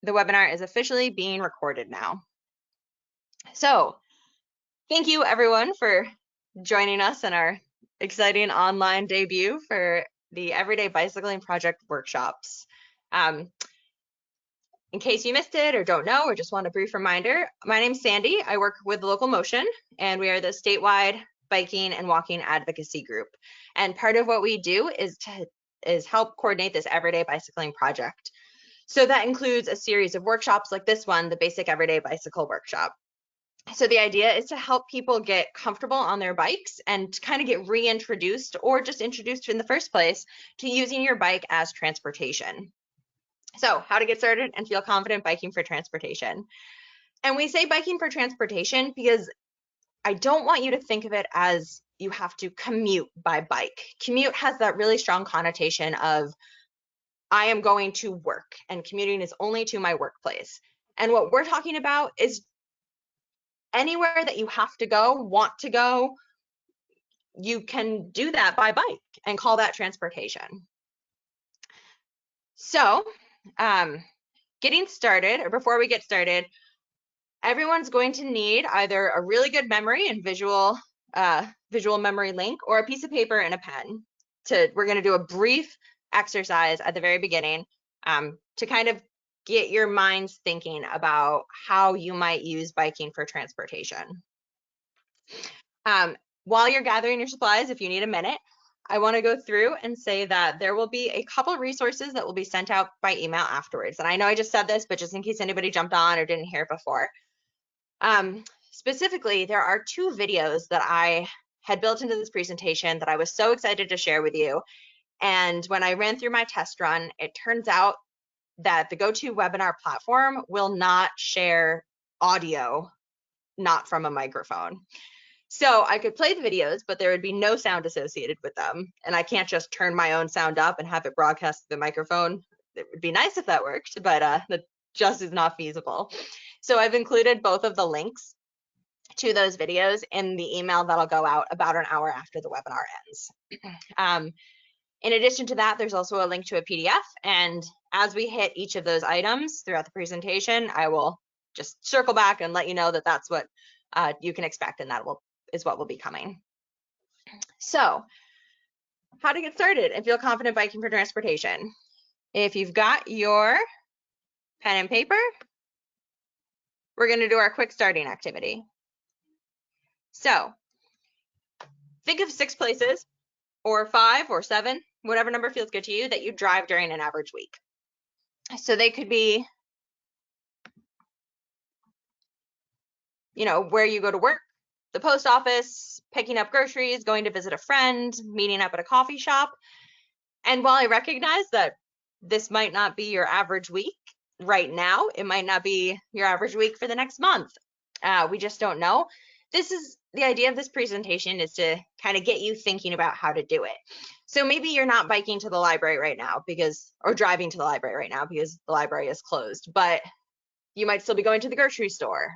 The webinar is officially being recorded now. So thank you everyone for joining us in our exciting online debut for the Everyday Bicycling Project workshops. In case you missed it or don't know or just want a brief reminder, my name's Sandy. I work with Local Motion, and we are the statewide biking and walking advocacy group. And part of what we do is help coordinate this Everyday Bicycling Project. So that includes a series of workshops like this one, the Basic Everyday Bicycle Workshop. So the idea is to help people get comfortable on their bikes and kind of get reintroduced or just introduced in the first place to using your bike as transportation. So how to get started and feel confident biking for transportation. And we say biking for transportation because I don't want you to think of it as you have to commute by bike. Commute has that really strong connotation of I am going to work and commuting is only to my workplace. And what we're talking about is anywhere that you have to go, want to go, you can do that by bike and call that transportation. So getting started, or before we get started, everyone's going to need either a really good memory and visual memory link or a piece of paper and a pen. We're going to do a brief exercise at the very beginning to kind of get your minds thinking about how you might use biking for transportation. While you're gathering your supplies, if you need a minute, I want to go through and say that there will be a couple of resources that will be sent out by email afterwards. And I know I just said this, but just in case anybody jumped on or didn't hear it before. Specifically, there are 2 videos that I had built into this presentation that I was so excited to share with you. And when I ran through my test run, it turns out that the GoToWebinar platform will not share audio, not from a microphone. So I could play the videos, but there would be no sound associated with them. And I can't just turn my own sound up and have it broadcast to the microphone. It would be nice if that worked, but that just is not feasible. So I've included both of the links to those videos in the email that'll go out about an hour after the webinar ends. In addition to that, there's also a link to a PDF. And as we hit each of those items throughout the presentation, I will just circle back and let you know that that's what you can expect, and that is what will be coming. So how to get started and feel confident biking for transportation. If you've got your pen and paper, we're going to do our quick starting activity. So think of 6 places, or 5 or 7, whatever number feels good to you, that you drive during an average week. So they could be, where you go to work, the post office, picking up groceries, going to visit a friend, meeting up at a coffee shop. And while I recognize that this might not be your average week right now, it might not be your average week for the next month. We just don't know. This is the idea of this presentation, is to kind of get you thinking about how to do it. So maybe you're not biking to the library right now or driving to the library right now because the library is closed, but you might still be going to the grocery store.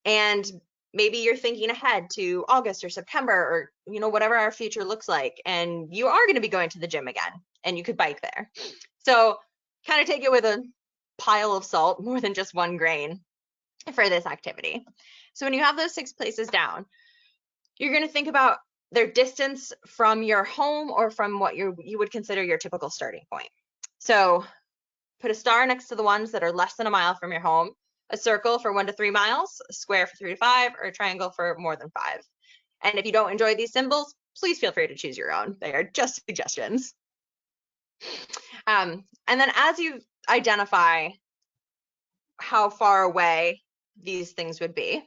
And maybe you're thinking ahead to August or September, or whatever our future looks like, and you are going to be going to the gym again, and you could bike there. So kind of take it with a pile of salt, more than just 1 grain for this activity. So when you have those 6 places down, you're going to think about their distance from your home or from what you would consider your typical starting point. So put a star next to the ones that are less than a mile from your home, a circle for 1 to 3 miles, a square for 3 to 5, or a triangle for more than 5. And if you don't enjoy these symbols, please feel free to choose your own. They are just suggestions. And then as you identify how far away these things would be,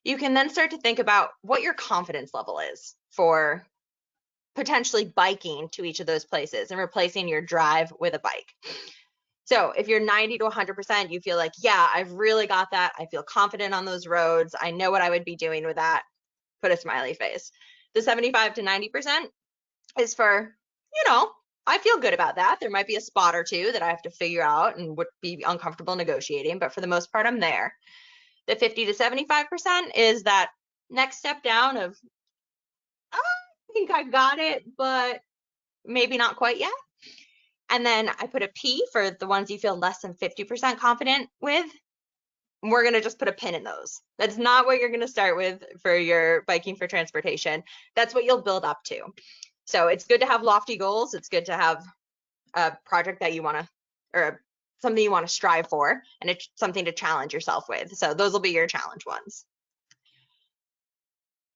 you can then start to think about what your confidence level is for potentially biking to each of those places and replacing your drive with a bike. So if you're 90 to 100%, you feel like, yeah, I've really got that. I feel confident on those roads. I know what I would be doing with that. Put a smiley face. The 75 to 90% is for, I feel good about that. There might be a spot or 2 that I have to figure out and would be uncomfortable negotiating, but for the most part, I'm there. The 50 to 75% is that next step down of, I think I got it, but maybe not quite yet. And then I put a P for the ones you feel less than 50% confident with. We're going to just put a pin in those. That's not what you're going to start with for your biking for transportation. That's what you'll build up to. So it's good to have lofty goals. It's good to have a project that you want to, or something you want to strive for, and it's something to challenge yourself with. So those will be your challenge ones.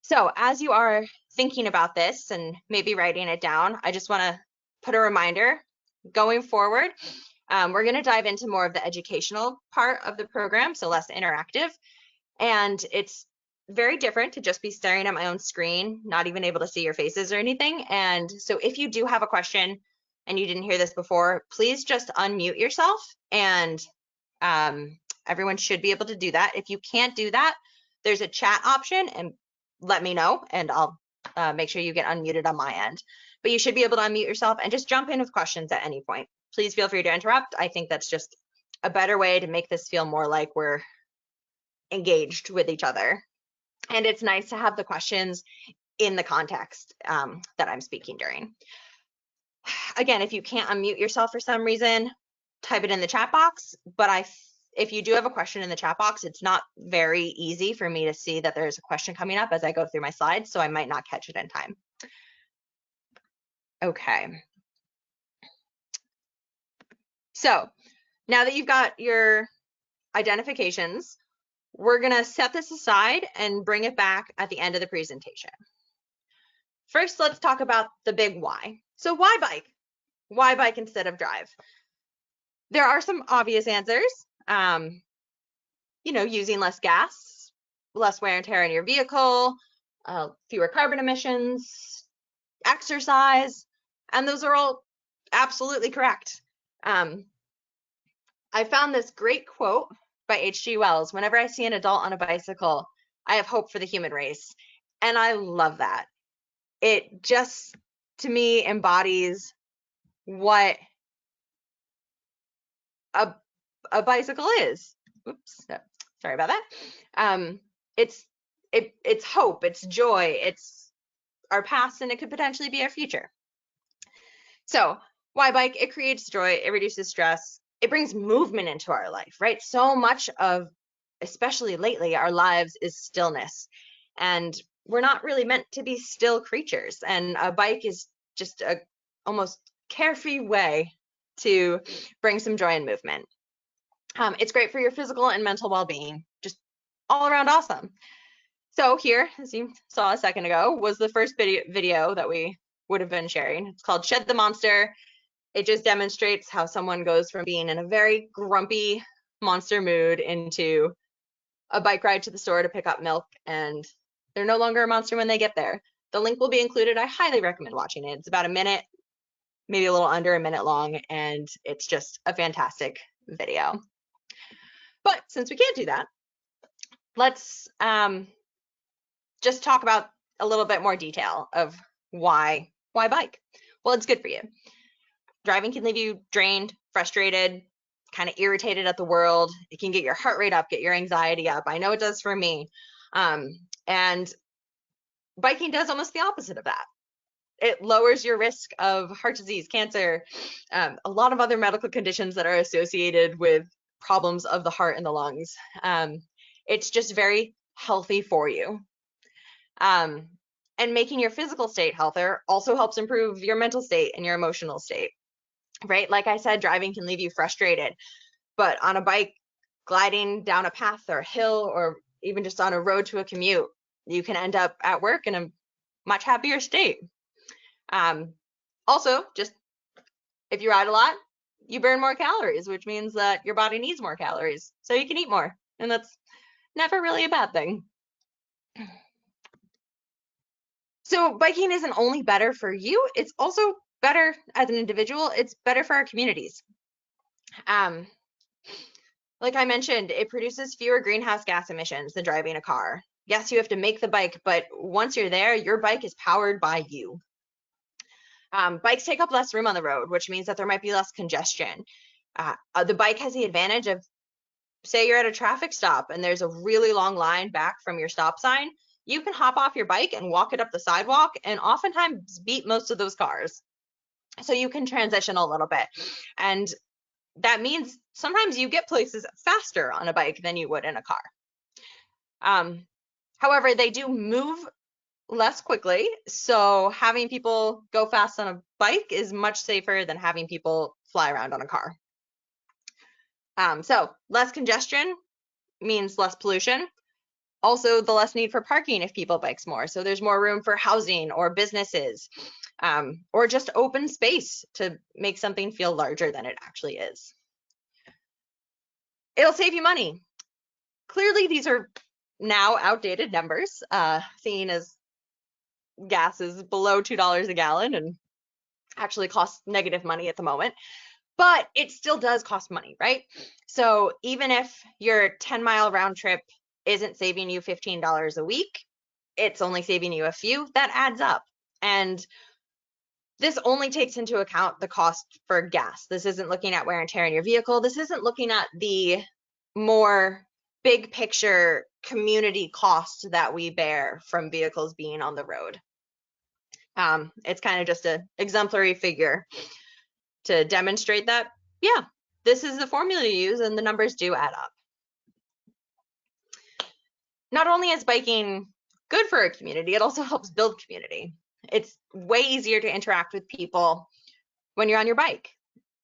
So as you are thinking about this and maybe writing it down, I just want to put a reminder going forward. We're going to dive into more of the educational part of the program, so less interactive. And it's very different to just be staring at my own screen, not even able to see your faces or anything. And so if you do have a question and you didn't hear this before, please just unmute yourself, and everyone should be able to do that. If you can't do that, there's a chat option, and let me know, and I'll make sure you get unmuted on my end. But you should be able to unmute yourself and just jump in with questions at any point. Please feel free to interrupt. I think that's just a better way to make this feel more like we're engaged with each other. And it's nice to have the questions in the context that I'm speaking during. Again, if you can't unmute yourself for some reason, type it in the chat box. But if you do have a question in the chat box, it's not very easy for me to see that there's a question coming up as I go through my slides, so I might not catch it in time. Okay. So now that you've got your identifications, we're going to set this aside and bring it back at the end of the presentation. First, let's talk about the big why. So why bike? Why bike instead of drive? There are some obvious answers. You know, using less gas, less wear and tear on your vehicle, fewer carbon emissions, exercise, and those are all absolutely correct. I found this great quote by H.G. Wells: "Whenever I see an adult on a bicycle, I have hope for the human race." And I love that. It just, to me, embodies what a bicycle is. Oops, sorry about that. It's hope, it's joy, it's our past, and it could potentially be our future. So why bike? It creates joy, it reduces stress, it brings movement into our life, right? So much of, especially lately, our lives is stillness, and we're not really meant to be still creatures, and a bike is just a almost carefree way to bring some joy and movement. It's great for your physical and mental well-being, just all around awesome. So here, as you saw a second ago, was the first video that we would have been sharing. It's called Shed the Monster. It just demonstrates how someone goes from being in a very grumpy monster mood into a bike ride to the store to pick up milk, and they're no longer a monster when they get there. The link will be included. I highly recommend watching it. It's about a minute, maybe a little under a minute long, and it's just a fantastic video. But since we can't do that, let's just talk about a little bit more detail of why bike. Well, it's good for you. Driving can leave you drained, frustrated, kind of irritated at the world. It can get your heart rate up, get your anxiety up. I know it does for me. And biking does almost the opposite of that. It lowers your risk of heart disease, cancer, a lot of other medical conditions that are associated with problems of the heart and the lungs. It's just very healthy for you. And making your physical state healthier also helps improve your mental state and your emotional state, right? Like I said, driving can leave you frustrated, but on a bike, gliding down a path or a hill, or even just on a road to a commute, you can end up at work in a much happier state. Also, just if you ride a lot, you burn more calories, which means that your body needs more calories, so you can eat more, and that's never really a bad thing. So biking isn't only better for you, it's also better as an individual. It's better for our communities. Like I mentioned, it produces fewer greenhouse gas emissions than driving a car. Yes, you have to make the bike, but once you're there, your bike is powered by you. Bikes take up less room on the road, which means that there might be less congestion. The bike has the advantage of, say you're at a traffic stop and there's a really long line back from your stop sign, you can hop off your bike and walk it up the sidewalk and oftentimes beat most of those cars. So you can transition a little bit. And that means sometimes you get places faster on a bike than you would in a car. However, they do move less quickly. So having people go fast on a bike is much safer than having people fly around on a car. So less congestion means less pollution. Also, the less need for parking if people bikes more. So there's more room for housing or businesses, or just open space to make something feel larger than it actually is. It'll save you money. Clearly, these are now outdated numbers, seeing as gas is below $2 a gallon and actually costs negative money at the moment. But it still does cost money, right? So even if your 10-mile round trip isn't saving you $15 a week, it's only saving you a few, that adds up. And this only takes into account the cost for gas. This isn't looking at wear and tear in your vehicle. This isn't looking at the more big picture community cost that we bear from vehicles being on the road. It's kind of just an exemplary figure to demonstrate that, yeah, this is the formula you use and the numbers do add up. Not only is biking good for a community, it also helps build community. It's way easier to interact with people when you're on your bike.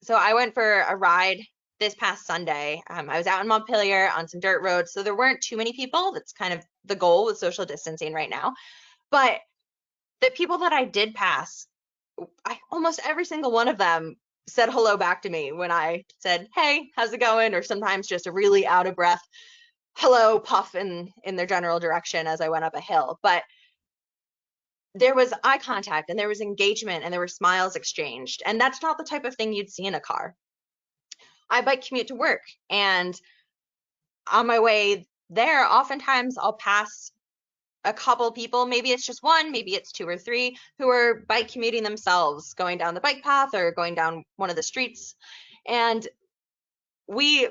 So I went for a ride this past Sunday. I was out in Montpelier on some dirt roads, so there weren't too many people. That's kind of the goal with social distancing right now. But the people that I did pass, almost every single one of them said hello back to me when I said, hey, how's it going? Or sometimes just a really out of breath hello puff in their general direction as I went up a hill. But there was eye contact and there was engagement and there were smiles exchanged. And that's not the type of thing you'd see in a car. I bike commute to work, and on my way there, oftentimes I'll pass a couple people, maybe it's just one, maybe it's two or three, who are bike commuting themselves, going down the bike path or going down one of the streets. And we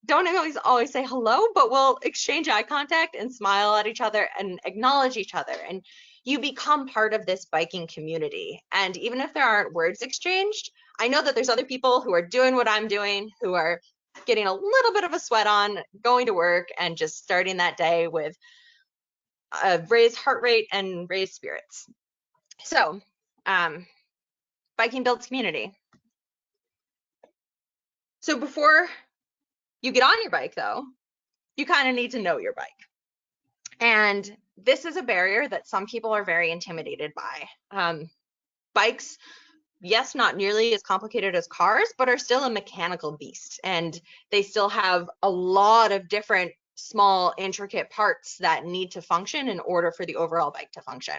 don't always say hello, but we'll exchange eye contact and smile at each other and acknowledge each other. And you become part of this biking community. And even if there aren't words exchanged, I know that there's other people who are doing what I'm doing, who are getting a little bit of a sweat on, going to work and just starting that day with a raised heart rate and raised spirits. So biking builds community. So before you get on your bike, though, you kind of need to know your bike. And this is a barrier that some people are very intimidated by. Bikes, yes, not nearly as complicated as cars, but are still a mechanical beast. And they still have a lot of different small, intricate parts that need to function in order for the overall bike to function.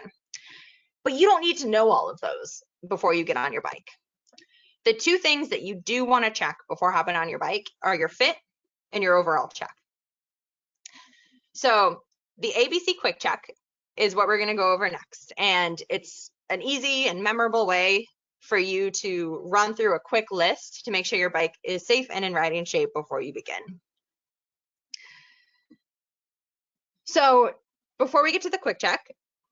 But you don't need to know all of those before you get on your bike. The two things that you do want to check before hopping on your bike are your fit and your overall check. So the ABC Quick Check is what we're going to go over next. And it's an easy and memorable way for you to run through a quick list to make sure your bike is safe and in riding shape before you begin. So before we get to the quick check,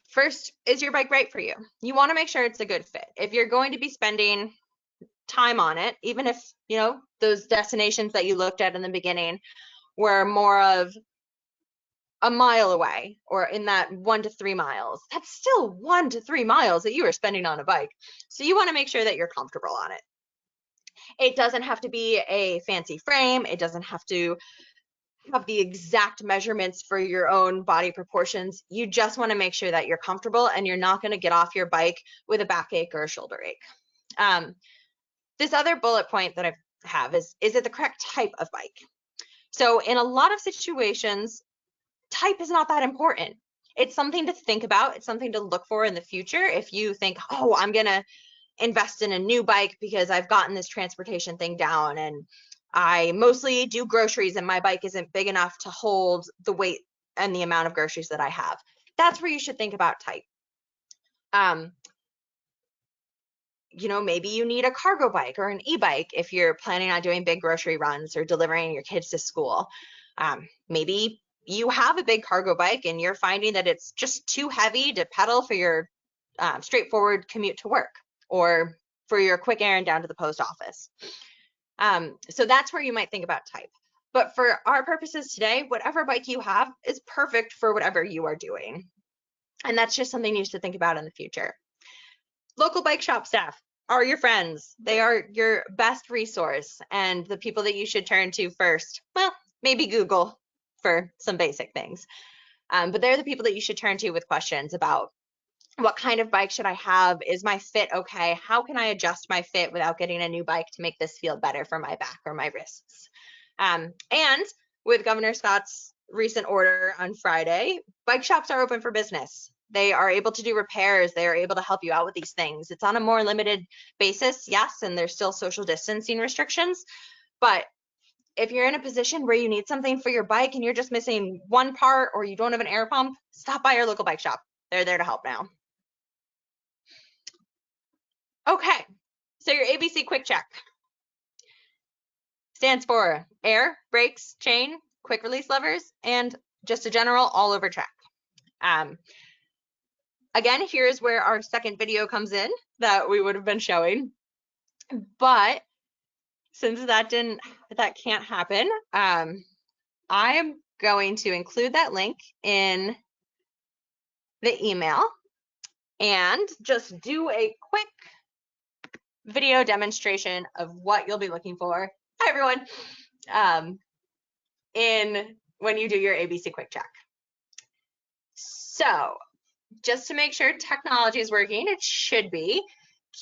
first, is your bike right for you? You want to make sure it's a good fit. If you're going to be spending time on it, even if, you know, those destinations that you looked at in the beginning were more of a mile away or in that 1 to 3 miles, that's still 1 to 3 miles that you are spending on a bike. So you want to make sure that you're comfortable on it. It doesn't have to be a fancy frame. It doesn't have to have the exact measurements for your own body proportions. You just want to make sure that you're comfortable and you're not going to get off your bike with a backache or a shoulder ache. This other bullet point that I have is it the correct type of bike? So in a lot of situations, type is not that important. It's something to think about. It's something to look for in the future. If you think, oh, I'm going to invest in a new bike because I've gotten this transportation thing down and I mostly do groceries and my bike isn't big enough to hold the weight and the amount of groceries that I have. That's where you should think about type. You know, maybe you need a cargo bike or an e-bike if you're planning on doing big grocery runs or delivering your kids to school. Maybe you have a big cargo bike and you're finding that it's just too heavy to pedal for your straightforward commute to work. Or for your quick errand down to the post office. So that's where you might think about type. But for our purposes today, whatever bike you have is perfect for whatever you are doing. And that's just something you should think about in the future. Local bike shop staff are your friends. They are your best resource and the people that you should turn to first. Well, maybe Google for some basic things. But they're the people that you should turn to with questions about what kind of bike should I have? Is my fit okay? How can I adjust my fit without getting a new bike to make this feel better for my back or my wrists? And with Governor Scott's recent order on Friday, bike shops are open for business. They are able to do repairs. They are able to help you out with these things. It's on a more limited basis, yes, and there's still social distancing restrictions. But if you're in a position where you need something for your bike and you're just missing one part or you don't have an air pump, stop by your local bike shop. They're there to help now. Okay, so your ABC quick check stands for air, brakes, chain, quick release levers, and just a general all over check. Again, here's where our second video comes in that we would have been showing. But since that can't happen, I am going to include that link in the email and just do a quick video demonstration of what you'll be looking for. Hi, everyone. When you do your ABC quick check. So just to make sure technology is working, it should be.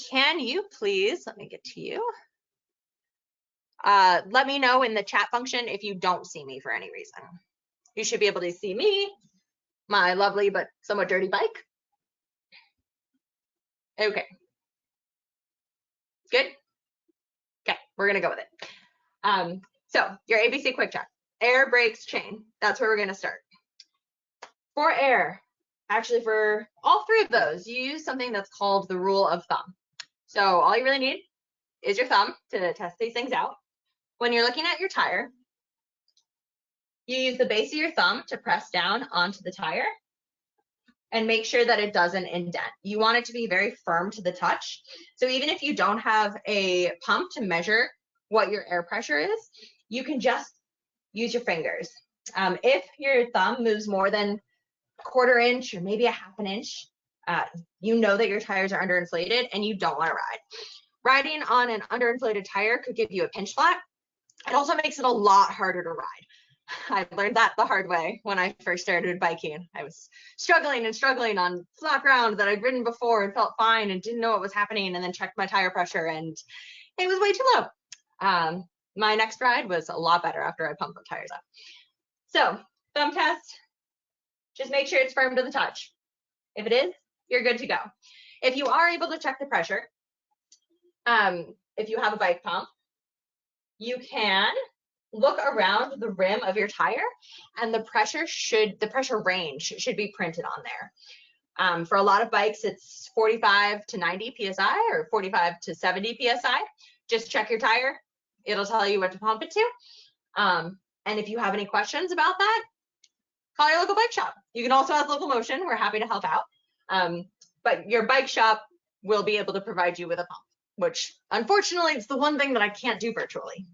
Can you please, let me get to you. Let me know in the chat function if you don't see me for any reason. You should be able to see me, my lovely but somewhat dirty bike. Okay. Good? Okay, we're gonna go with it. So your ABC quick check. Air, brakes, chain. That's where we're gonna start. For air, actually for all three of those, you use something that's called the rule of thumb. So all you really need is your thumb to test these things out. When you're looking at your tire, you use the base of your thumb to press down onto the tire and make sure that it doesn't indent. You want it to be very firm to the touch. So even if you don't have a pump to measure what your air pressure is, you can just use your fingers. If your thumb moves more than a quarter inch or maybe a half an inch, you know that your tires are underinflated and you don't want to ride. Riding on an underinflated tire could give you a pinch flat. It also makes it a lot harder to ride. I learned that the hard way when I first started biking. I was struggling on flat ground that I'd ridden before and felt fine and didn't know what was happening, and then checked my tire pressure and it was way too low. My next ride was a lot better after I pumped the tires up. So thumb test, just make sure it's firm to the touch. If it is, you're good to go. If you are able to check the pressure, if you have a bike pump, you can look around the rim of your tire and the pressure range should be printed on there. For a lot of bikes, it's 45 to 90 PSI or 45 to 70 PSI. Just check your tire. It'll tell you what to pump it to. And if you have any questions about that, call your local bike shop. You can also ask Local Motion. We're happy to help out. But your bike shop will be able to provide you with a pump, which unfortunately is the one thing that I can't do virtually.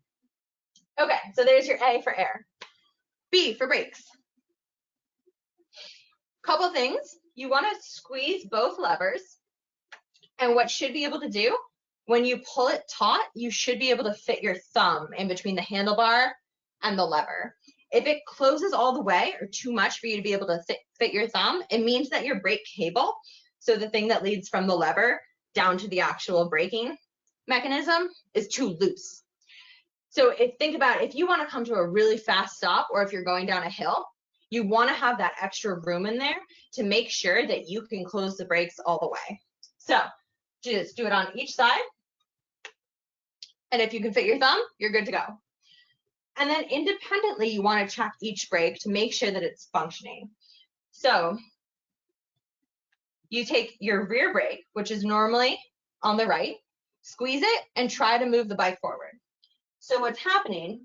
Okay, so there's your A for air. B for brakes. Couple things. You want to squeeze both levers. And what should be able to do, when you pull it taut, you should be able to fit your thumb in between the handlebar and the lever. If it closes all the way or too much for you to be able to fit your thumb, it means that your brake cable, so the thing that leads from the lever down to the actual braking mechanism, is too loose. So think about if you want to come to a really fast stop or if you're going down a hill, you want to have that extra room in there to make sure that you can close the brakes all the way. So just do it on each side. And if you can fit your thumb, you're good to go. And then independently, you want to check each brake to make sure that it's functioning. So you take your rear brake, which is normally on the right, squeeze it and try to move the bike forward. So what's happening,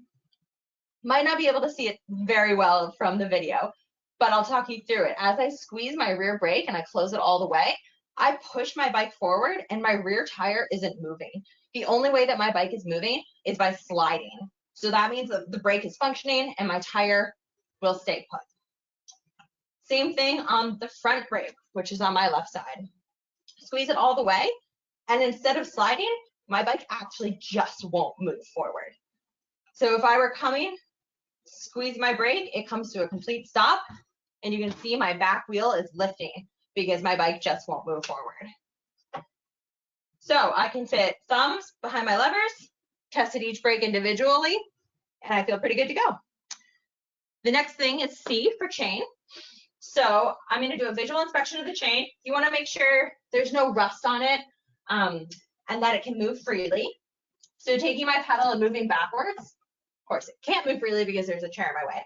might not be able to see it very well from the video, but I'll talk you through it. As I squeeze my rear brake and I close it all the way, I push my bike forward and my rear tire isn't moving. The only way that my bike is moving is by sliding. So that means that the brake is functioning and my tire will stay put. Same thing on the front brake, which is on my left side. Squeeze it all the way, and instead of sliding, my bike actually just won't move forward. So if I were coming, squeeze my brake, it comes to a complete stop, and you can see my back wheel is lifting because my bike just won't move forward. So I can fit thumbs behind my levers, tested each brake individually, and I feel pretty good to go. The next thing is C for chain. So I'm going to do a visual inspection of the chain. You want to make sure there's no rust on it and that it can move freely. So taking my pedal and moving backwards, of course it can't move freely because there's a chair in my way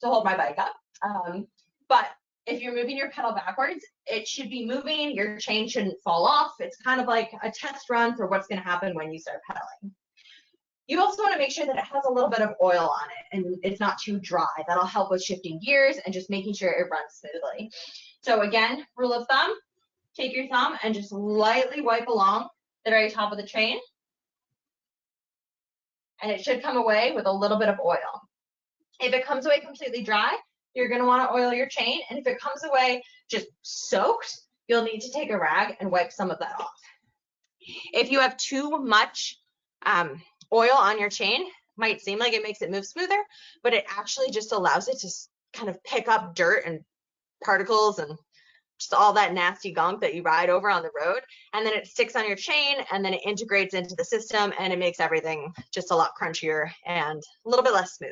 to hold my bike up. But if you're moving your pedal backwards, it should be moving, your chain shouldn't fall off. It's kind of like a test run for what's going to happen when you start pedaling. You also want to make sure that it has a little bit of oil on it and it's not too dry. That'll help with shifting gears and just making sure it runs smoothly. So again, rule of thumb, take your thumb and just lightly wipe along the very top of the chain. And it should come away with a little bit of oil. If it comes away completely dry, you're going to want to oil your chain. And if it comes away just soaked, you'll need to take a rag and wipe some of that off. If you have too much oil on your chain, might seem like it makes it move smoother, but it actually just allows it to kind of pick up dirt and particles and just all that nasty gunk that you ride over on the road, and then it sticks on your chain and then it integrates into the system and it makes everything just a lot crunchier and a little bit less smooth.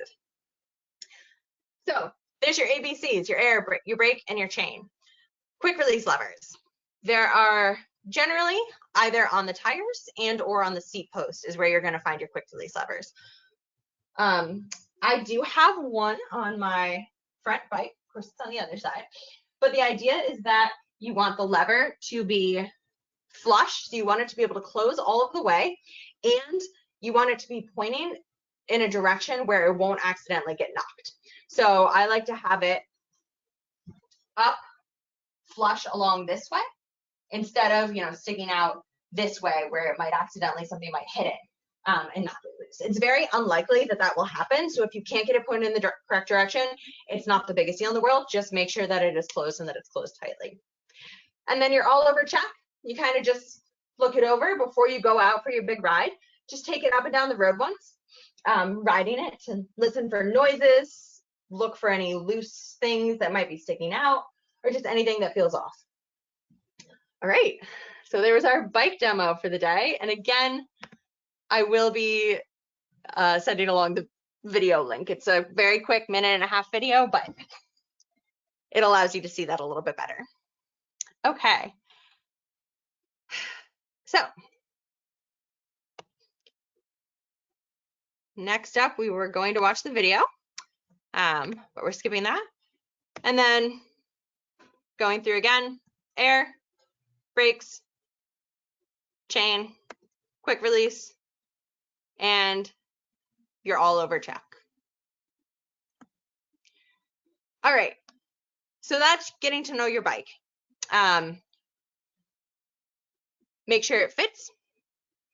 So there's your ABCs, your air, your brake, and your chain. Quick release levers. There are generally either on the tires and or on the seat post is where you're going to find your quick release levers. I do have one on my front bike, of course it's on the other side, but the idea is that you want the lever to be flush, so you want it to be able to close all of the way, and you want it to be pointing in a direction where it won't accidentally get knocked. So I like to have it up flush along this way instead of, sticking out this way where it might accidentally, something might hit it and knock it loose. It's very unlikely that that will happen. So if you can't get it pointed in the correct direction, it's not the biggest deal in the world. Just make sure that it is closed and that it's closed tightly. And then your all over check, you kind of just look it over before you go out for your big ride. Just take it up and down the road once, riding it, to listen for noises, look for any loose things that might be sticking out, or just anything that feels off. All right, so there was our bike demo for the day. And again, I will be sending along the video link. It's a very quick 1.5-minute video, but it allows you to see that a little bit better. Okay, so next up, we were going to watch the video, but we're skipping that. And then going through again, air, brakes, chain, quick release, and your all over check. All right, so that's getting to know your bike. Make sure it fits,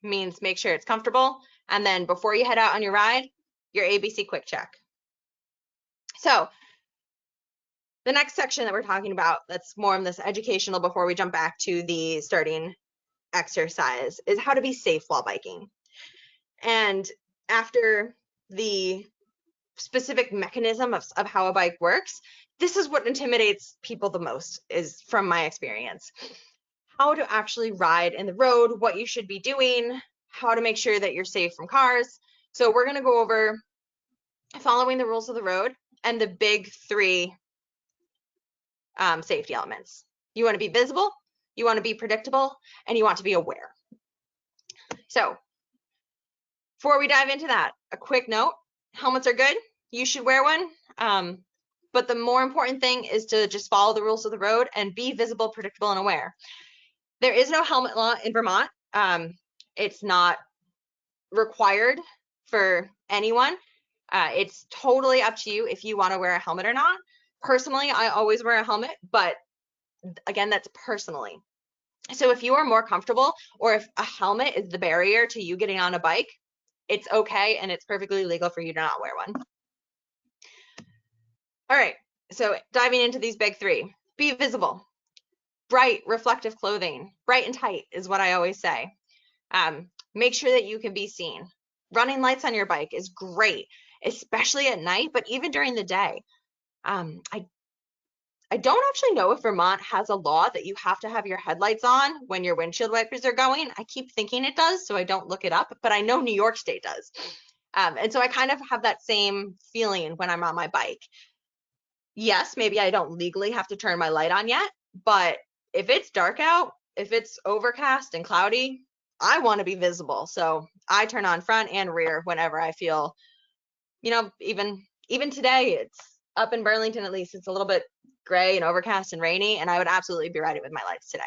means make sure it's comfortable. And then before you head out on your ride, your ABC quick check. So the next section that we're talking about, that's more of this educational before we jump back to the starting exercise, is how to be safe while biking. And after the specific mechanism of how a bike works, this is what intimidates people the most, is from my experience. How to actually ride in the road, what you should be doing, how to make sure that you're safe from cars. So we're going to go over following the rules of the road and the big 3 safety elements. You want to be visible, you want to be predictable, and you want to be aware. So before we dive into that, a quick note: helmets are good. You should wear one. But the more important thing is to just follow the rules of the road and be visible, predictable, and aware. There is no helmet law in Vermont. It's not required for anyone. It's totally up to you if you want to wear a helmet or not. Personally, I always wear a helmet, but again, that's personally. So if you are more comfortable, or if a helmet is the barrier to you getting on a bike, it's okay and it's perfectly legal for you to not wear one. All right, so diving into these big three. Be visible. Bright, reflective clothing. Bright and tight is what I always say. Make sure that you can be seen. Running lights on your bike is great, especially at night, but even during the day. I don't actually know if Vermont has a law that you have to have your headlights on when your windshield wipers are going. I keep thinking it does, so I don't look it up, but I know New York State does. And so I kind of have that same feeling when I'm on my bike. Yes, maybe I don't legally have to turn my light on yet, but if it's dark out, if it's overcast and cloudy, I want to be visible. So I turn on front and rear whenever I feel, even today, it's up in Burlington, at least it's a little bit gray and overcast and rainy, and I would absolutely be riding with my lights today.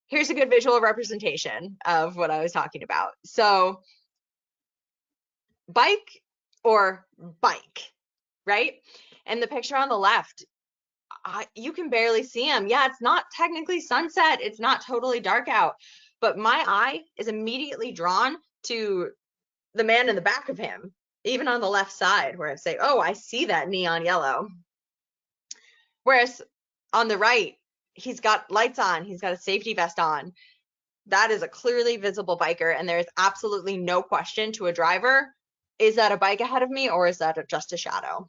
Here's a good visual representation of what I was talking about. So bike or bike, right? And the picture on the left, you can barely see him. Yeah, it's not technically sunset. It's not totally dark out, but my eye is immediately drawn to the man in the back of him, even on the left side, where I say, oh, I see that neon yellow. Whereas on the right, he's got lights on, he's got a safety vest on. That is a clearly visible biker, and there's absolutely no question to a driver, is that a bike ahead of me or is that just a shadow?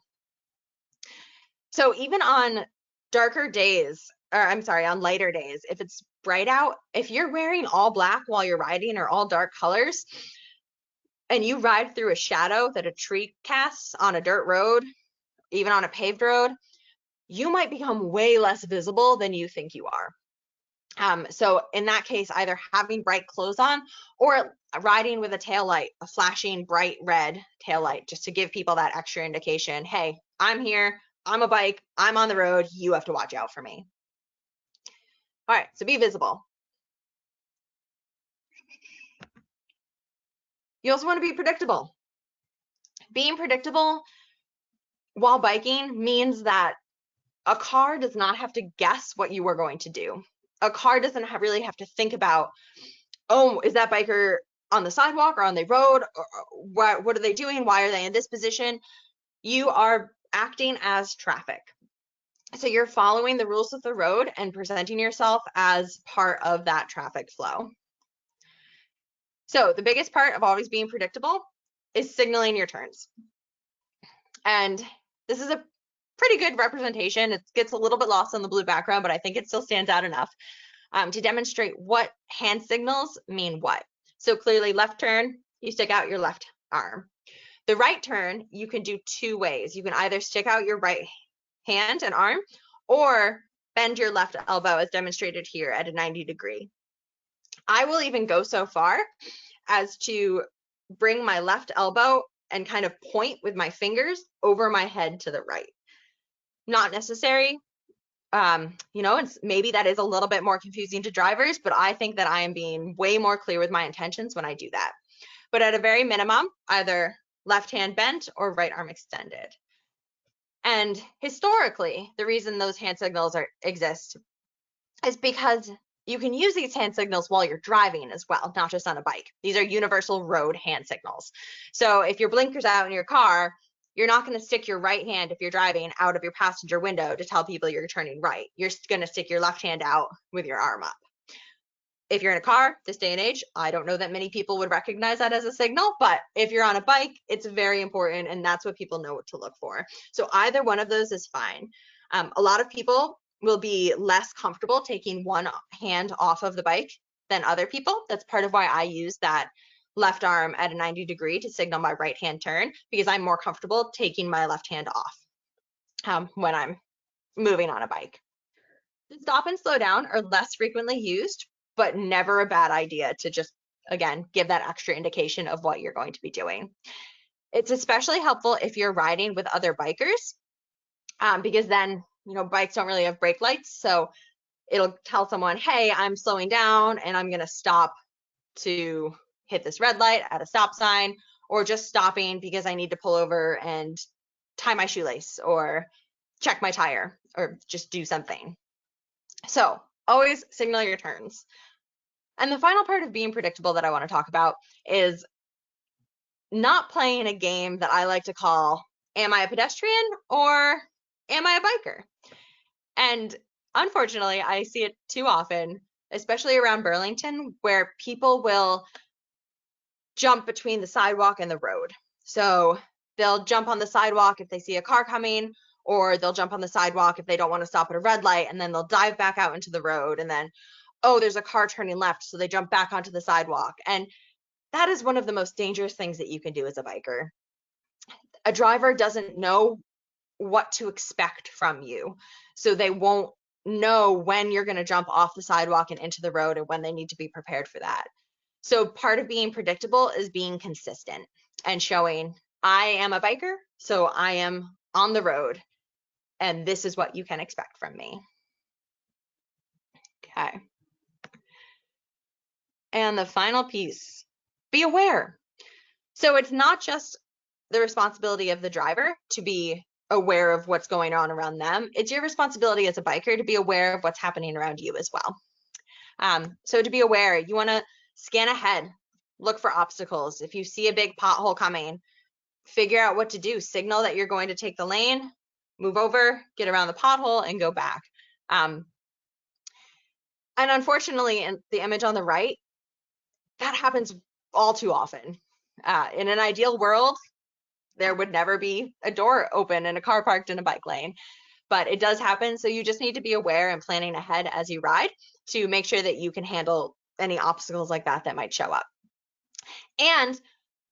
So even on darker days, or I'm sorry, on lighter days, if it's bright out, if you're wearing all black while you're riding or all dark colors, and you ride through a shadow that a tree casts on a dirt road, even on a paved road, you might become way less visible than you think you are. So in that case, either having bright clothes on or riding with a tail light, a flashing bright red tail light, just to give people that extra indication, hey, I'm here, I'm a bike, I'm on the road, you have to watch out for me. All right, so be visible. You also want to be predictable. Being predictable while biking means that a car does not have to guess what you are going to do. A car doesn't really have to think about, oh, is that biker on the sidewalk or on the road? Or what are they doing? Why are they in this position? You are acting as traffic. So you're following the rules of the road and presenting yourself as part of that traffic flow. So the biggest part of always being predictable is signaling your turns. And this is a pretty good representation. It gets a little bit lost on the blue background, but I think it still stands out enough to demonstrate what hand signals mean what. So clearly left turn, you stick out your left arm. The right turn, you can do two ways. You can either stick out your right hand and arm, or bend your left elbow as demonstrated here at a 90 degree. I will even go so far as to bring my left elbow and kind of point with my fingers over my head to the right. Not necessary. Maybe that is a little bit more confusing to drivers, but I think that I am being way more clear with my intentions when I do that. But at a very minimum, either left hand bent or right arm extended. And historically, the reason those hand signals exist is because you can use these hand signals while you're driving as well, not just on a bike. These are universal road hand signals. So if your blinker's out in your car, you're not going to stick your right hand if you're driving out of your passenger window to tell people you're turning right. You're going to stick your left hand out with your arm up. If you're in a car, this day and age, I don't know that many people would recognize that as a signal, but if you're on a bike, it's very important, and that's what people know what to look for. So either one of those is fine. A lot of people will be less comfortable taking one hand off of the bike than other people. That's part of why I use that left arm at a 90 degree to signal my right hand turn, because I'm more comfortable taking my left hand off when I'm moving on a bike. The stop and slow down are less frequently used, but never a bad idea to just, again, give that extra indication of what you're going to be doing. It's especially helpful if you're riding with other bikers, because then, bikes don't really have brake lights. So it'll tell someone, hey, I'm slowing down and I'm going to stop to hit this red light at a stop sign, or just stopping because I need to pull over and tie my shoelace or check my tire or just do something. So always signal your turns. And the final part of being predictable that I want to talk about is not playing a game that I like to call, am I a pedestrian or am I a biker? And unfortunately, I see it too often, especially around Burlington, where people will jump between the sidewalk and the road. So they'll jump on the sidewalk if they see a car coming, or they'll jump on the sidewalk if they don't want to stop at a red light, and then they'll dive back out into the road. And then, oh, there's a car turning left, so they jump back onto the sidewalk. And that is one of the most dangerous things that you can do as a biker. A driver doesn't know what to expect from you, so they won't know when you're going to jump off the sidewalk and into the road and when they need to be prepared for that. So part of being predictable is being consistent and showing I am a biker, so I am on the road, and this is what you can expect from me. Okay. And the final piece, be aware. So it's not just the responsibility of the driver to be aware of what's going on around them. It's your responsibility as a biker to be aware of what's happening around you as well. So to be aware, you want to scan ahead, look for obstacles. If you see a big pothole coming, figure out what to do. Signal that you're going to take the lane, move over, get around the pothole, and go back. And unfortunately, in the image on the right, that happens all too often. In an ideal world, there would never be a door open and a car parked in a bike lane, but it does happen. So you just need to be aware and planning ahead as you ride to make sure that you can handle any obstacles like that that might show up. And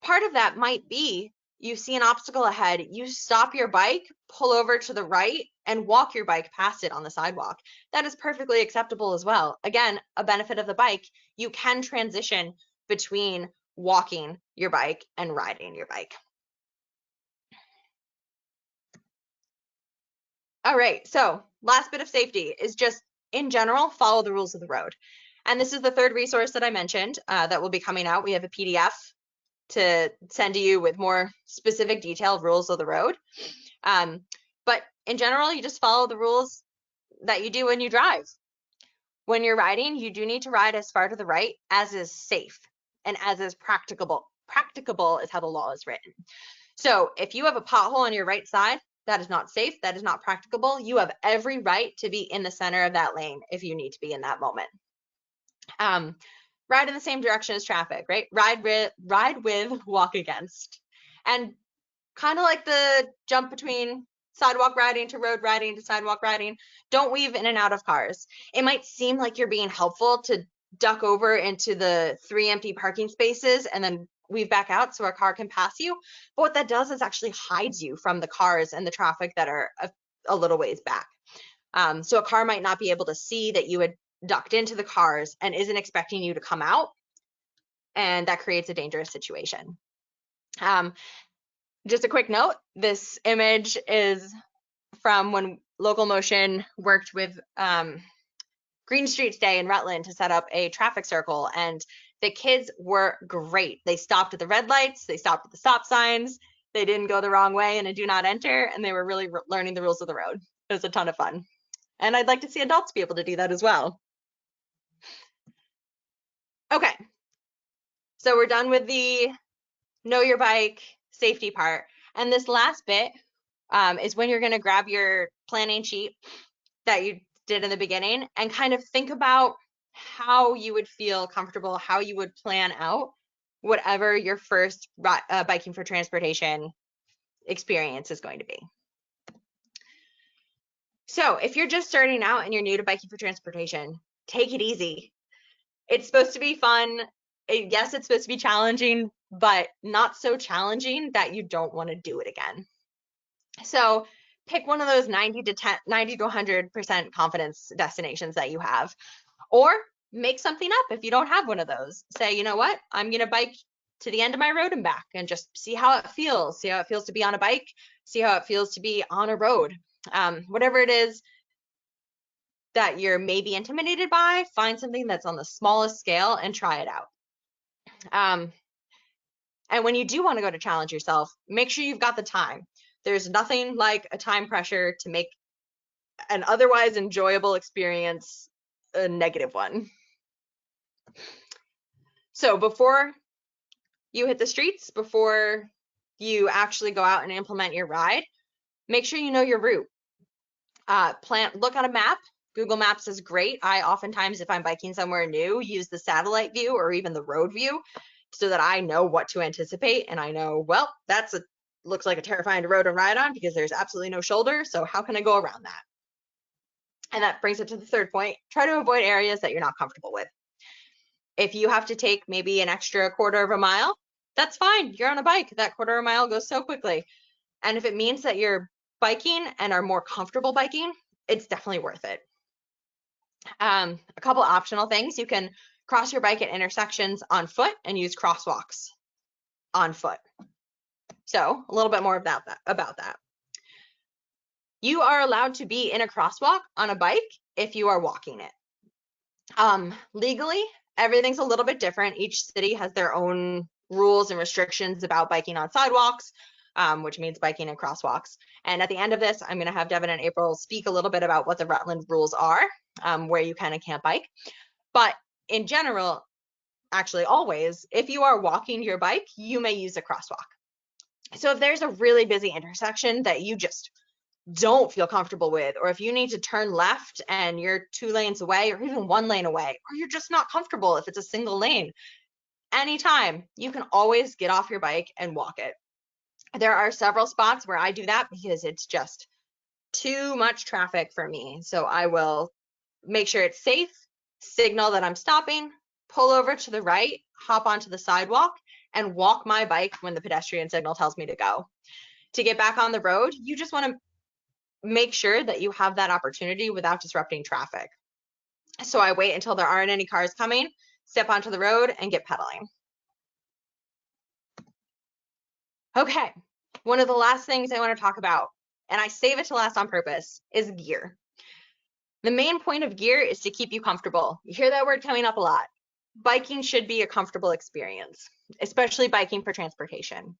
part of that might be you see an obstacle ahead, you stop your bike, pull over to the right, and walk your bike past it on the sidewalk. That is perfectly acceptable as well. Again, a benefit of the bike, you can transition between walking your bike and riding your bike. All right, so last bit of safety is just, in general, follow the rules of the road. And this is the third resource that I mentioned that will be coming out. We have a PDF to send to you with more specific detailed rules of the road. But in general, you just follow the rules that you do when you drive. When you're riding, you do need to ride as far to the right as is safe and as is practicable. Practicable is how the law is written. So if you have a pothole on your right side, that is not safe, that is not practicable. You have every right to be in the center of that lane if you need to be in that moment. Ride in the same direction as traffic, right? Ride with, walk against. And kind of like the jump between sidewalk riding to road riding to sidewalk riding, don't weave in and out of cars. It might seem like you're being helpful to duck over into the 3 empty parking spaces and then weave back out so a car can pass you. But what that does is actually hides you from the cars and the traffic that are a little ways back. So a car might not be able to see that you had ducked into the cars and isn't expecting you to come out. And that creates a dangerous situation. Just a quick note, this image is from when Local Motion worked with Green Streets Day in Rutland to set up a traffic circle, and the kids were great. They stopped at the red lights, they stopped at the stop signs, they didn't go the wrong way in a do not enter, and they were really learning the rules of the road. It was a ton of fun. And I'd like to see adults be able to do that as well. Okay, so we're done with the know your bike safety part. And this last bit is when you're going to grab your planning sheet that you did in the beginning and kind of think about how you would feel comfortable, how you would plan out whatever your first biking for transportation experience is going to be. So if you're just starting out and you're new to biking for transportation, take it easy. It's supposed to be fun. Yes, it's supposed to be challenging, but not so challenging that you don't want to do it again. So pick one of those 90 to 100% confidence destinations that you have, or make something up if you don't have one of those. Say, you know what, I'm going to bike to the end of my road and back and just see how it feels. See how it feels to be on a bike, see how it feels to be on a road. Whatever it is that you're maybe intimidated by, find something that's on the smallest scale and try it out. And when you do want to go to challenge yourself, make sure you've got the time. There's nothing like a time pressure to make an otherwise enjoyable experience a negative one. So before you hit the streets, before you actually go out and implement your ride, make sure you know your route. Look on a map. Google Maps is great. I oftentimes, if I'm biking somewhere new, use the satellite view or even the road view so that I know what to anticipate. And I know, well, looks like a terrifying road to ride on because there's absolutely no shoulder. So how can I go around that? And that brings it to the third point. Try to avoid areas that you're not comfortable with. If you have to take maybe an extra quarter of a mile, that's fine. You're on a bike. That quarter of a mile goes so quickly. And if it means that you're biking and are more comfortable biking, it's definitely worth it. A couple optional things. You can cross your bike at intersections on foot and use crosswalks on foot. So a little bit more about that. You are allowed to be in a crosswalk on a bike if you are walking it. Legally, everything's a little bit different. Each city has their own rules and restrictions about biking on sidewalks, which means biking in crosswalks. And at the end of this, I'm going to have Devin and April speak a little bit about what the Rutland rules are, where you can and can't bike. But in general, actually always, if you are walking your bike, you may use a crosswalk. So if there's a really busy intersection that you just don't feel comfortable with, or if you need to turn left and you're 2 lanes away or even 1 lane away, or you're just not comfortable if it's a single lane, anytime, you can always get off your bike and walk it. There are several spots where I do that because it's just too much traffic for me. So I will make sure it's safe, signal that I'm stopping, pull over to the right, hop onto the sidewalk, and walk my bike when the pedestrian signal tells me to go. To get back on the road, you just want to make sure that you have that opportunity without disrupting traffic. So I wait until there aren't any cars coming, step onto the road, and get pedaling. Okay, one of the last things I want to talk about, and I save it to last on purpose, is gear. The main point of gear is to keep you comfortable. You hear that word coming up a lot. Biking should be a comfortable experience, especially biking for transportation.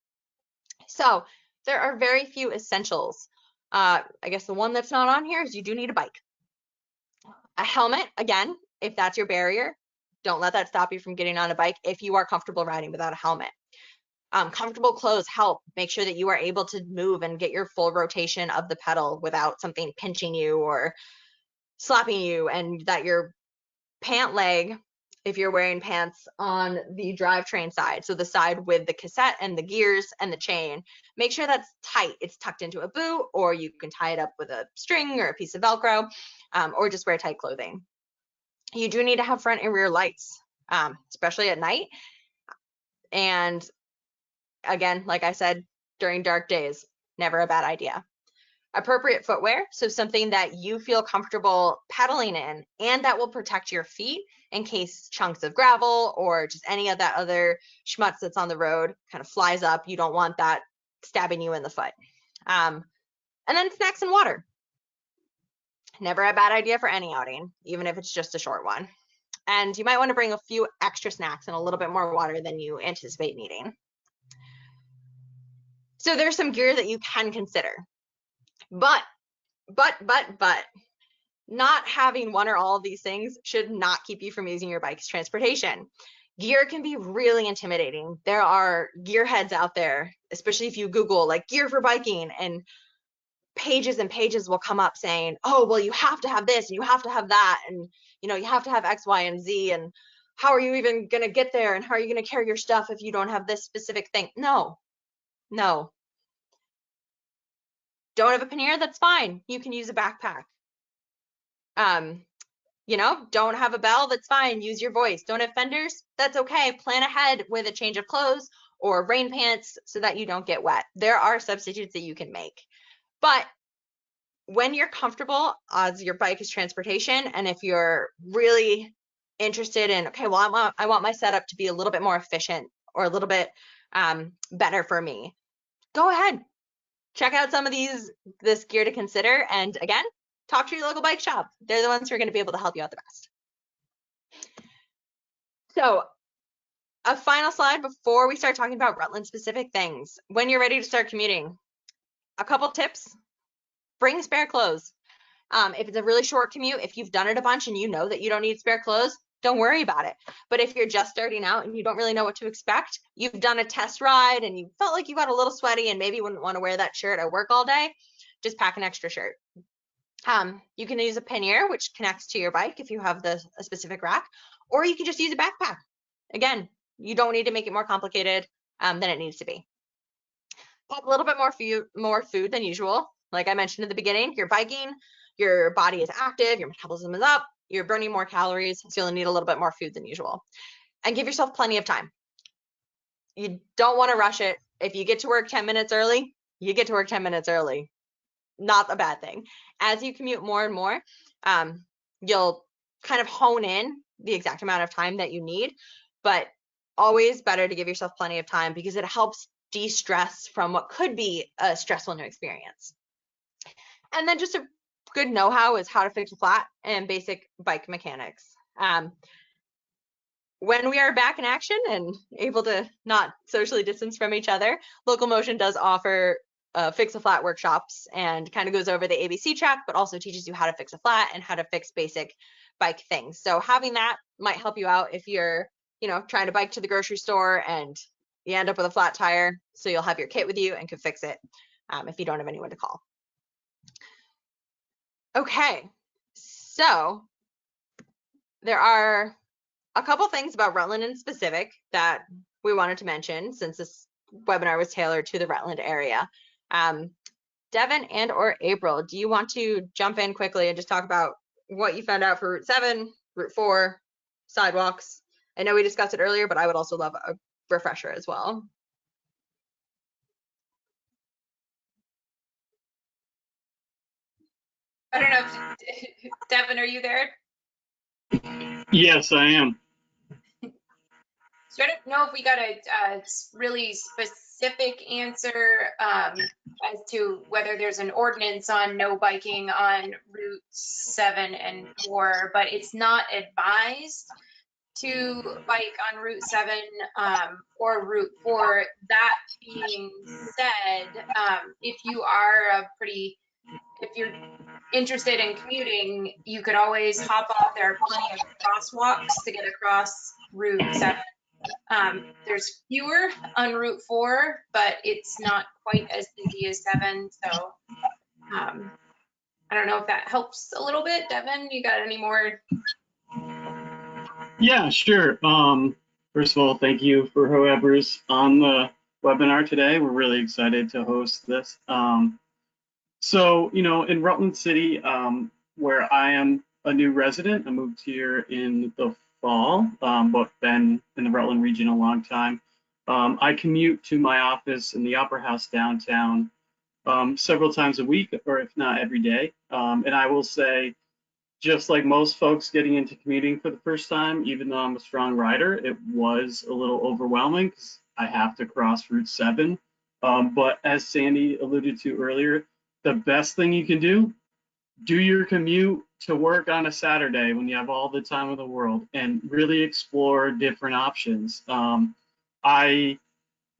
So there are very few essentials. I guess the one that's not on here is you do need a bike. A helmet, again, if that's your barrier, don't let that stop you from getting on a bike if you are comfortable riding without a helmet. Comfortable clothes help make sure that you are able to move and get your full rotation of the pedal without something pinching you or slapping you, and that your pant leg, if you're wearing pants on the drivetrain side, so the side with the cassette and the gears and the chain, make sure that's tight. It's tucked into a boot, or you can tie it up with a string or a piece of Velcro, or just wear tight clothing. You do need to have front and rear lights, especially at night. And again, like I said, during dark days, never a bad idea. Appropriate footwear, so something that you feel comfortable pedaling in and that will protect your feet in case chunks of gravel or just any of that other schmutz that's on the road kind of flies up. You don't want that stabbing you in the foot. And then snacks and water. Never a bad idea for any outing, even if it's just a short one. And you might want to bring a few extra snacks and a little bit more water than you anticipate needing. So there's some gear that you can consider. But not having one or all of these things should not keep you from using your bike's transportation. Gear can be really intimidating. There are gearheads out there, especially if you Google like gear for biking, and pages and pages will come up saying, oh, well, you have to have this and you have to have that, and you know, you have to have X, Y, and Z, and how are you even going to get there, and how are you going to carry your stuff if you don't have this specific thing? No. Don't have a pannier? That's fine. You can use a backpack. You know, don't have a bell? That's fine. Use your voice. Don't have fenders? That's okay. Plan ahead with a change of clothes or rain pants so that you don't get wet. There are substitutes that you can make. But when you're comfortable as your bike is transportation, and if you're really interested in, okay, well, I want my setup to be a little bit more efficient or a little bit better for me, go ahead. Check out some of this gear to consider. And again, talk to your local bike shop. They're the ones who are going to be able to help you out the best. So a final slide before we start talking about Rutland specific things. When you're ready to start commuting, a couple tips: bring spare clothes. If it's a really short commute, if you've done it a bunch and you know that you don't need spare clothes, don't worry about it. But if you're just starting out and you don't really know what to expect, you've done a test ride and you felt like you got a little sweaty and maybe wouldn't want to wear that shirt at work all day, just pack an extra shirt. You can use a pannier, which connects to your bike if you have a specific rack, or you can just use a backpack. Again, you don't need to make it more complicated than it needs to be. Have a little bit more food than usual. Like I mentioned at the beginning, you're biking, your body is active, your metabolism is up, you're burning more calories, so you'll need a little bit more food than usual. And give yourself plenty of time. You don't want to rush it. If you get to work 10 minutes early, you get to work 10 minutes early. Not a bad thing. As you commute more and more, you'll kind of hone in the exact amount of time that you need, but always better to give yourself plenty of time because it helps de-stress from what could be a stressful new experience. And then just a good know-how is how to fix a flat and basic bike mechanics. When we are back in action and able to not socially distance from each other, Local Motion does offer fix a flat workshops and kind of goes over the ABC track, but also teaches you how to fix a flat and how to fix basic bike things. So having that might help you out if you're, trying to bike to the grocery store and you end up with a flat tire. So you'll have your kit with you and can fix it if you don't have anyone to call. Okay, so there are a couple things about Rutland in specific that we wanted to mention since this webinar was tailored to the Rutland area. Devin and or April, do you want to jump in quickly and just talk about what you found out for Route 7, Route 4, sidewalks? I know we discussed it earlier, but I would also love a refresher as well. I don't know, Devin, are you there? Yes, I am. So I don't know if we got a really specific answer as to whether there's an ordinance on no biking on Route 7 and 4, but it's not advised to bike on Route 7 or Route 4. That being said, if you're interested in commuting, you could always hop off. There are plenty of crosswalks to get across Route 7. There's fewer on Route 4, but it's not quite as busy as 7. So I don't know if that helps a little bit. Devin, you got any more? Yeah, sure. First of all, thank you for whoever's on the webinar today. We're really excited to host this. So, in Rutland City, where I am a new resident, I moved here in the fall, but been in the Rutland region a long time. I commute to my office in the Opera House downtown several times a week, or if not every day. And I will say, just like most folks getting into commuting for the first time, even though I'm a strong rider, it was a little overwhelming because I have to cross Route 7. But as Sandy alluded to earlier, the best thing you can do your commute to work on a Saturday when you have all the time in the world and really explore different options. I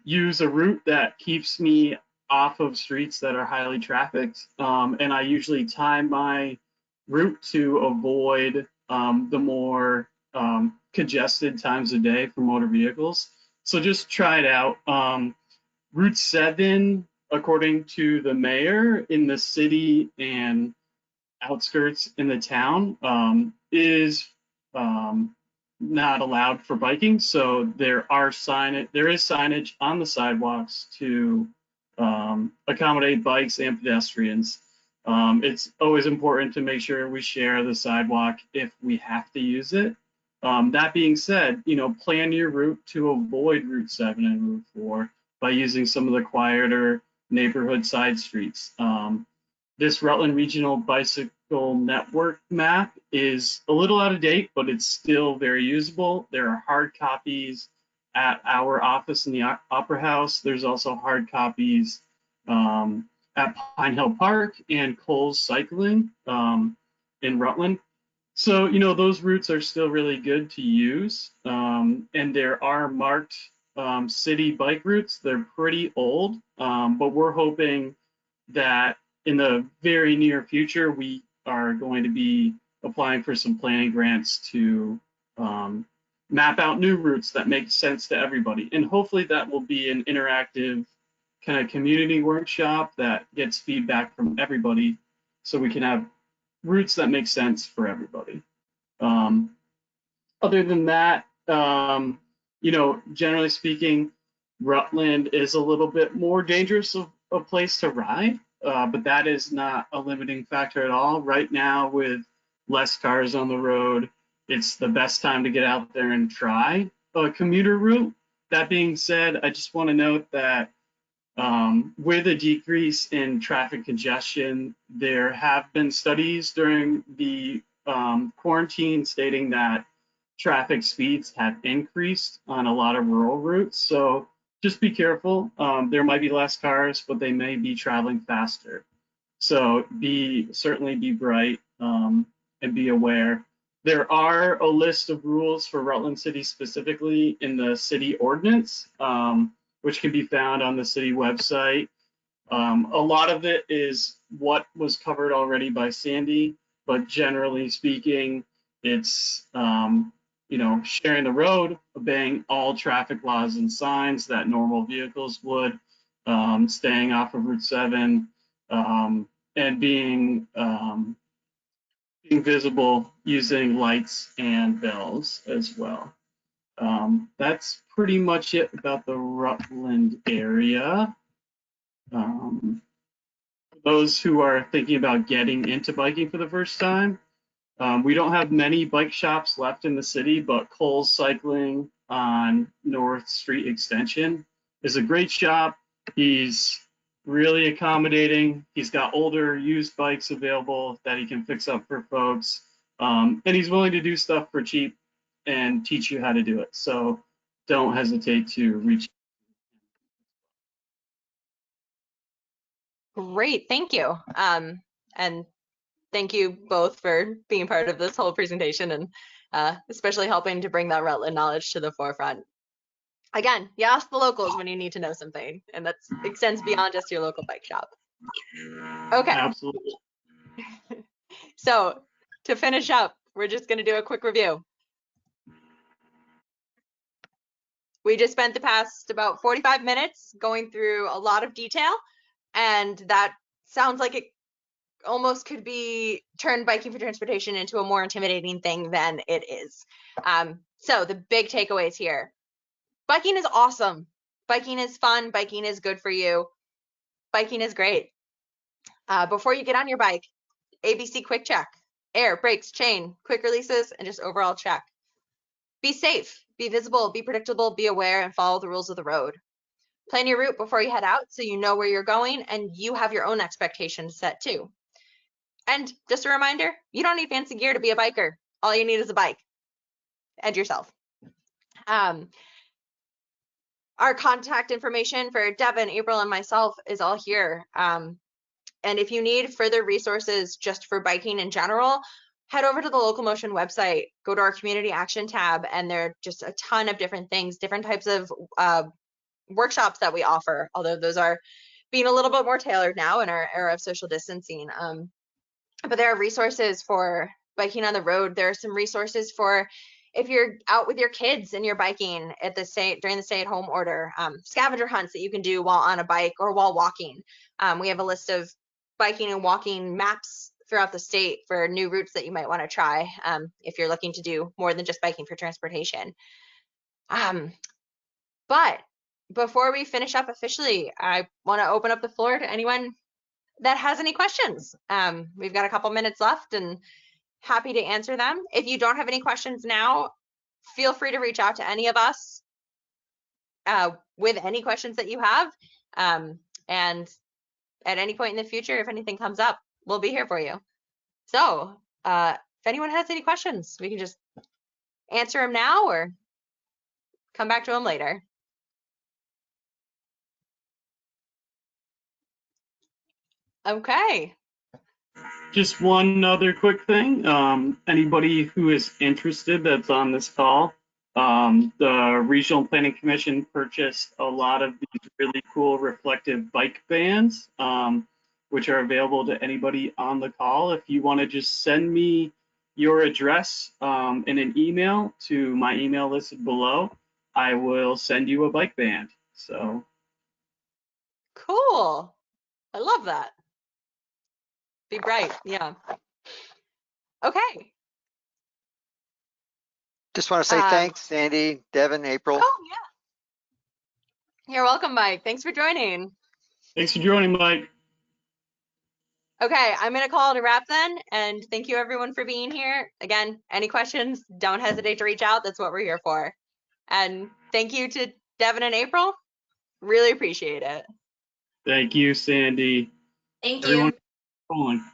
use a route that keeps me off of streets that are highly trafficked, and I usually time my route to avoid the more congested times of day for motor vehicles. So just try it out. Route 7, according to the mayor in the city and outskirts in the town, is not allowed for biking. So there is signage on the sidewalks to accommodate bikes and pedestrians. It's always important to make sure we share the sidewalk if we have to use it. That being said, plan your route to avoid Route 7 and Route 4 by using some of the quieter neighborhood side streets. This Rutland Regional Bicycle Network map is a little out of date, but it's still very usable. There are hard copies at our office in the Opera House. There's also hard copies at Pine Hill Park and Coles Cycling in Rutland. So, those routes are still really good to use. And there are marked city bike routes. They're pretty old, but we're hoping that in the very near future, we are going to be applying for some planning grants to map out new routes that make sense to everybody. And hopefully that will be an interactive kind of community workshop that gets feedback from everybody so we can have routes that make sense for everybody. Other than that, generally speaking, Rutland is a little bit more dangerous of a place to ride, but that is not a limiting factor at all. Right now, with less cars on the road, it's the best time to get out there and try a commuter route. That being said, I just want to note that with a decrease in traffic congestion, there have been studies during the quarantine stating that traffic speeds have increased on a lot of rural routes. So just be careful. There might be less cars, but they may be traveling faster. So certainly be bright and be aware. There are a list of rules for Rutland City specifically in the city ordinance, which can be found on the city website. A lot of it is what was covered already by Sandy, but generally speaking, it's sharing the road, obeying all traffic laws and signs that normal vehicles would, staying off of Route 7, and being visible using lights and bells as well. That's pretty much it about the Rutland area. Those who are thinking about getting into biking for the first time, we don't have many bike shops left in the city, but Cole's Cycling on North Street Extension is a great shop. He's really accommodating. He's got older used bikes available that he can fix up for folks. And he's willing to do stuff for cheap and teach you how to do it. So don't hesitate to reach. Great, thank you. And thank you both for being part of this whole presentation and especially helping to bring that Rutland knowledge to the forefront. Again, you ask the locals when you need to know something, and that extends beyond just your local bike shop. Okay. Absolutely. So to finish up, we're just going to do a quick review. We just spent the past about 45 minutes going through a lot of detail, and that sounds like it almost could be turned biking for transportation into a more intimidating thing than it is. So the big takeaways here: biking is awesome. Biking is fun. Biking is good for you. Biking is great. Before you get on your bike, ABC quick check: air, brakes, chain, quick releases, and just overall check. Be safe, be visible, be predictable, be aware, and follow the rules of the road. Plan your route before you head out so you know where you're going and you have your own expectations set too. And just a reminder, you don't need fancy gear to be a biker. All you need is a bike and yourself. Our contact information for Devin, April, and myself is all here. And if you need further resources just for biking in general, head over to the Local Motion website, go to our community action tab, and there are just a ton of different things, different types of workshops that we offer, although those are being a little bit more tailored now in our era of social distancing. But there are resources for biking on the road. There are some resources for if you're out with your kids and you're biking at during the stay-at-home order, scavenger hunts that you can do while on a bike or while walking. We have a list of biking and walking maps throughout the state for new routes that you might want to try if you're looking to do more than just biking for transportation. But before we finish up officially, I want to open up the floor to anyone that has any questions. We've got a couple minutes left and happy to answer them. If you don't have any questions now, feel free to reach out to any of us with any questions that you have. And at any point in the future, if anything comes up, we'll be here for you. So if anyone has any questions, we can just answer them now or come back to them later. Okay. Just one other quick thing. Anybody who is interested that's on this call, the Regional Planning Commission purchased a lot of these really cool reflective bike bands. which are available to anybody on the call. If you want to just send me your address in an email to my email listed below, I will send you a bike band. So Cool. I love that. Be bright. Yeah. Okay. Just want to say thanks, Sandy, Devin, April. Oh, yeah. You're welcome, Mike. Thanks for joining. thanks for joining, Mike. Okay, I'm going to call it a wrap then. And thank you, everyone, for being here. Again, any questions, don't hesitate to reach out. That's what we're here for. And thank you to Devin and April. Really appreciate it. Thank you, Sandy. Thank Everyone you. calling.